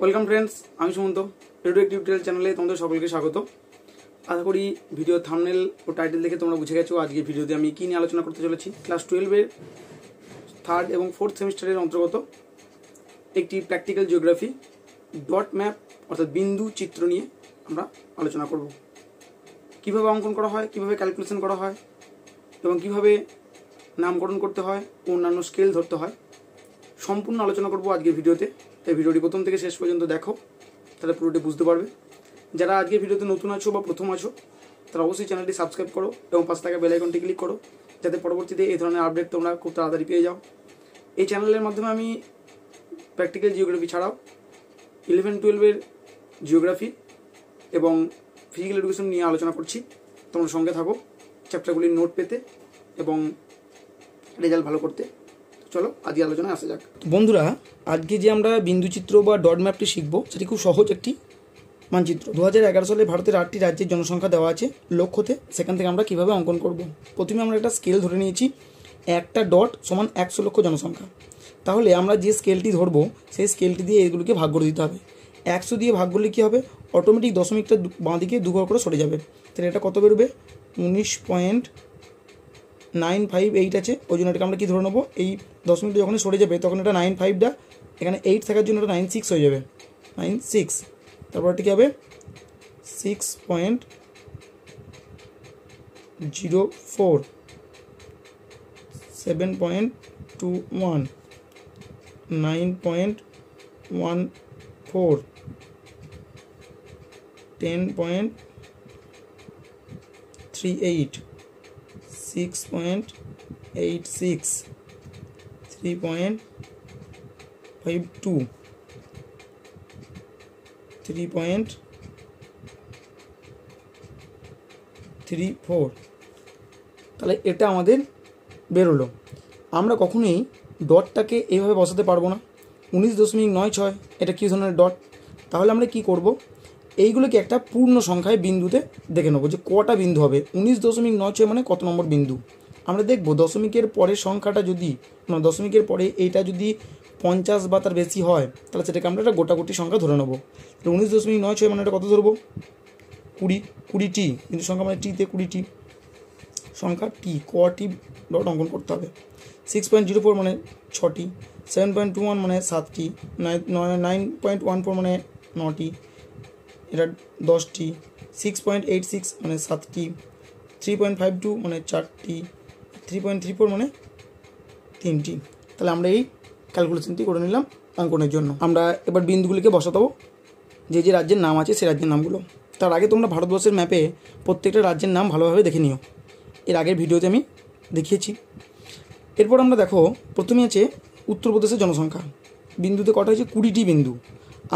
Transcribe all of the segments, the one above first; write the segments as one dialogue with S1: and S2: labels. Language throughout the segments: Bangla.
S1: ওয়েলকাম ফ্রেন্ডস, আমি সুমন্ত। রেডিও টিউটোরিয়াল চ্যানেলে তোমাদের সকলকে স্বাগত। আশা করি ভিডিও থাম্বনেল ও টাইটেল দেখে তোমরা বুঝে গেছো আজকের ভিডিওতে আমি কী নিয়ে আলোচনা করতে চলেছি। ক্লাস 12-এর 3rd এবং 4th সেমিস্টারের অন্তর্গত একটি প্র্যাকটিক্যাল জিওগ্রাফি ডট ম্যাপ অর্থাৎ বিন্দু চিত্র নিয়ে আমরা আলোচনা করব। কিভাবে অঙ্কন করা হয়, কিভাবে ক্যালকুলেশন করা হয় এবং কিভাবে নামকরণ করতে হয়, অন্যান্য স্কেল ধরতে হয়, সম্পূর্ণ আলোচনা করব আজকের ভিডিওতে। এই ভিডিওটি প্রথম থেকে শেষ পর্যন্ত দেখো, তাহলে পুরোটি বুঝতে পারবে। যারা আজকের ভিডিওতে নতুন আছো বা প্রথম আছো তারা অবশ্যই চ্যানেলটি সাবস্ক্রাইব করো এবং পাশে থাকা বেল আইকনটি ক্লিক করো, যাতে পরবর্তীতে এই ধরনের আপডেট তোমরা খুব তাড়াতাড়ি পেয়ে যাও। এই চ্যানেলের মাধ্যমে আমি প্র্যাকটিক্যাল জিওগ্রাফি ছাড়াও 11-12-এর জিওগ্রাফি এবং ফিজিক্যাল এডুকেশন নিয়ে আলোচনা করছি। তোমরা সঙ্গে থাকো চ্যাপ্টারগুলির নোট পেতে এবং রেজাল্ট ভালো করতে। চলো আজকে আলোচনায় আসা যাক। বন্ধুরা, আজকে যে আমরা বিন্দুচিত্র বা ডট ম্যাপটি শিখবো সেটি খুব সহজ একটি মানচিত্র। 2011 সালে ভারতের 8টি রাজ্যের জনসংখ্যা দেওয়া আছে লক্ষ্যতে। সেখান থেকে আমরা কিভাবে অঙ্কন করব। প্রথমে আমরা একটা স্কেল ধরে নিয়েছি, একটা ডট সমান 100 লক্ষ জনসংখ্যা। তাহলে আমরা যে স্কেলটি ধরবো সেই স্কেলটি দিয়ে এগুলোকে ভাগ করে দিতে হবে। 100 দিয়ে ভাগ করলে কী হবে, অটোমেটিক দশমিকটা বাঁ দিকে দুঘর করে সরে যাবে। তাহলে এটা কত বেরোবে, 19.958 আছে। ওই জন্য এটাকে আমরা কী ধরে নেবো, এই দশমিকটা যখন সরে যাবে তখন এটা 95টা এখানে 8 থাকার জন্য এটা 96 হয়ে যাবে। 96, তারপর এটা কী হবে 6.04, 7.21, 9.14, 10.38, 6.86, 3.52, 3.34। তাহলে এটা আমাদের বেরোলো। আমরা কখনোই ডটটাকে এইভাবে বসাতে পারবো না। 19.96 এটা কী ধরনের ডট। তাহলে আমরা কি করব, এইগুলোকে একটা পূর্ণ সংখ্যায় বিন্দুতে দেখে নেবো যে কটা বিন্দু হবে। 19.96 মানে কত নম্বর বিন্দু। আমরা দেখব দশমিকের পরের সংখ্যাটা যদি দশমিকের পরে এইটা যদি 50 বা তার বেশি হয় তাহলে সেটাকে আমরা একটা গোটাগুটি সংখ্যা ধরে নেবো। 19.96 মানে এটা কত ধরবো, 20টি বিন্দু সংখ্যা মানে টিতে 20টি সংখ্যা, টি কটি ডট অঙ্কন করতে হবে। 6.04 মানে 6টি, 7.21 মানে 7টি, 9.14 মানে 9টি, এটা 10টি, 6.86 মানে 7টি, 3.52 মানে 4টি, 3.34 মানে 3টি। তাহলে আমরা এই ক্যালকুলেশনটি করে নিলাম অঙ্কনের জন্য। আমরা এবার বিন্দুগুলিকে বসাতে দেবো, যে যে রাজ্যের নাম আছে সেই রাজ্যের নামগুলো। তার আগে তোমরা ভারতবর্ষের ম্যাপে প্রত্যেকটা রাজ্যের নাম ভালোভাবে দেখে নিও, এর আগের ভিডিওতে আমি দেখিয়েছি। এরপর আমরা দেখো প্রথমে আছে উত্তরপ্রদেশের জনসংখ্যা। বিন্দুতে কটা হয়েছে, 20টি বিন্দু।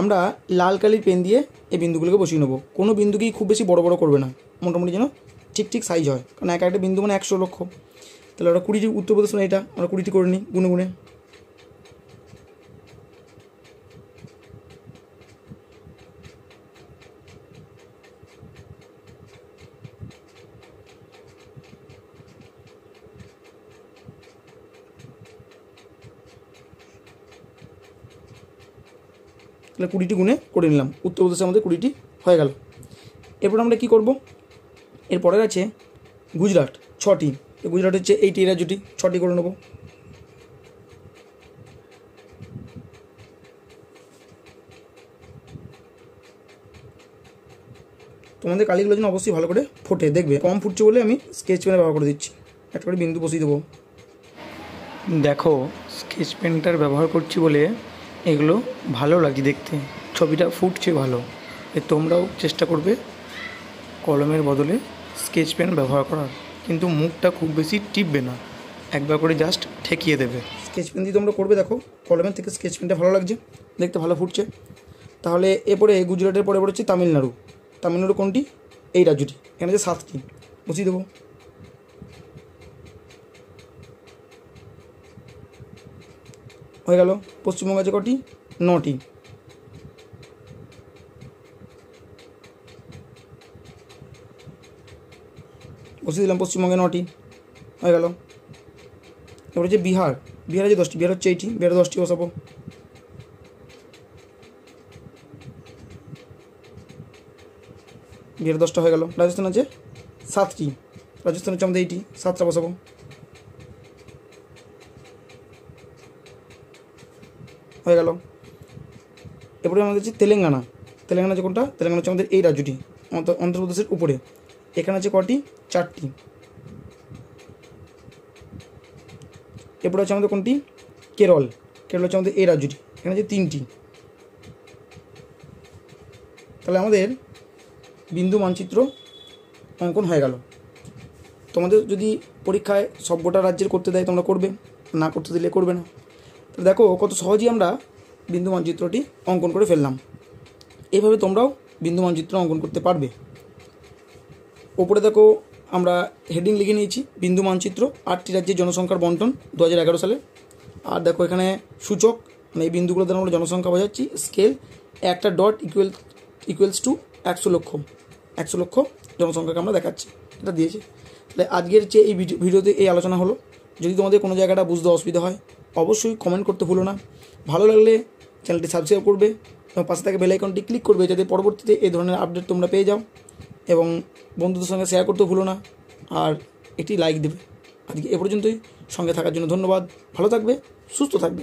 S1: আমরা লাল কালির পেন দিয়ে এই বিন্দুগুলোকে বসিয়ে নেবো। কোনো বিন্দুকেই খুব বেশি বড় বড় করবে না, মোটামুটি যেন ঠিক ঠিক সাইজ হয়, কারণ একটা বিন্দু মানে 100 লক্ষ। তাহলে আমরা 20টি উত্তরপ্রদেশ মানে এটা আমরা 20টি করে নিই গুনে গুনে। তাহলে 20টি গুণে করে নিলাম, উত্তরপ্রদেশে আমাদের 20টি হয়ে গেল। এরপর আমরা কি করব, এরপরের আছে গুজরাট 6টি। গুজরাট হচ্ছে এইটি রাজ্যটি, 6টি করে নেব। তোমাদের কালিগুলো যেন অবশ্যই ভালো করে ফোটে, দেখবে কম ফুটছে বলে আমি স্কেচ পেনে ব্যবহার করে দিচ্ছি। একটা করে বিন্দু বসিয়ে দেবো। দেখো স্কেচ পেনটার ব্যবহার করছি বলে এগুলো ভালো লাগছে দেখতে, ছবিটা ফুটছে ভালো। তোমরাও চেষ্টা করবে কলমের বদলে স্কেচ পেন ব্যবহার করার, কিন্তু মুখটা খুব বেশি টিপবে না, একবার করে জাস্ট ঠেকিয়ে দেবে। স্কেচ পেন দিয়ে তোমরা করবে, দেখো কলমের থেকে স্কেচ পেনটা ভালো লাগছে দেখতে, ভালো ফুটছে। তাহলে এরপরে গুজরাটের পরে হচ্ছে তামিলনাড়ু। তামিলনাড়ু কোনটি, এই রাজ্যটি, এখানে যে 7টি বসিয়ে দেবো। হয়ে গেল। পশ্চিমবঙ্গ আছে কটি, 9টি। বসিয়ে দিলাম পশ্চিমবঙ্গে 9টি, হয়ে গেল। এবার হচ্ছে বিহার, বিহারে যে 10টি, বিহার হচ্ছে এইটি, বিহারে 10টি বসাবো। বিহারে 10টা হয়ে গেল। রাজস্থান আছে 7টি, রাজস্থান হচ্ছে আমাদের এইটি, 7টা বসাবো। হয়ে গেল। এরপরে আমাদের হচ্ছে তেলেঙ্গানা। তেলেঙ্গানা আছে কোনটা? তেলেঙ্গানা হচ্ছে আমাদের এই রাজ্যটি, অন্ধ্রপ্রদেশের উপরে। এখানে আছে কটি? 4টি। এরপরে আছে আমাদের কোনটি? কেরল। কেরল হচ্ছে আমাদের এই রাজ্যটি, এখানে আছে 3টি। তাহলে আমাদের বিন্দু মানচিত্র অঙ্কন হয়ে গেল। তোমাদের যদি পরীক্ষায় সবকটা রাজ্যের করতে দেয় তোমরা করবে, না করতে দিলে করবে না। তো দেখো কত সহজেই আমরা বিন্দু মানচিত্রটি অঙ্কন করে ফেললাম। এইভাবে তোমরাও বিন্দু মানচিত্র অঙ্কন করতে পারবে। ওপরে দেখো আমরা হেডিং লিখে নিয়েছি বিন্দু মানচিত্র 8টি রাজ্যের জনসংখ্যার বন্টন 2011 সালে। আর দেখো এখানে সূচক, মানে এই বিন্দুগুলো দ্বারা আমরা জনসংখ্যা বোঝাচ্ছি। স্কেল, একটা ডট ইকুয়ালস টু 100 লক্ষ, 100 লক্ষ জনসংখ্যাকে আমরা দেখাচ্ছি, এটা দিয়েছে। তাহলে আজকের যে এই ভিডিওতে এই আলোচনা হলো। যদি তোমাদের কোনো জায়গাটা বুঝতে অসুবিধা হয় অবশ্যই কমেন্ট করতে ভুলো না। ভালো লাগলে চ্যানেলটি সাবস্ক্রাইব করবে এবং পাশে থাকা বেল আইকনটি ক্লিক করবে যাতে পরবর্তীতে এই ধরনের আপডেট তোমরা পেয়ে যাও, এবং বন্ধুদের সঙ্গে শেয়ার করতে ভুলো না, আর একটি লাইক দেবে। আজকে এ পর্যন্তই। সঙ্গে থাকার জন্য ধন্যবাদ। ভালো থাকবে, সুস্থ থাকবে।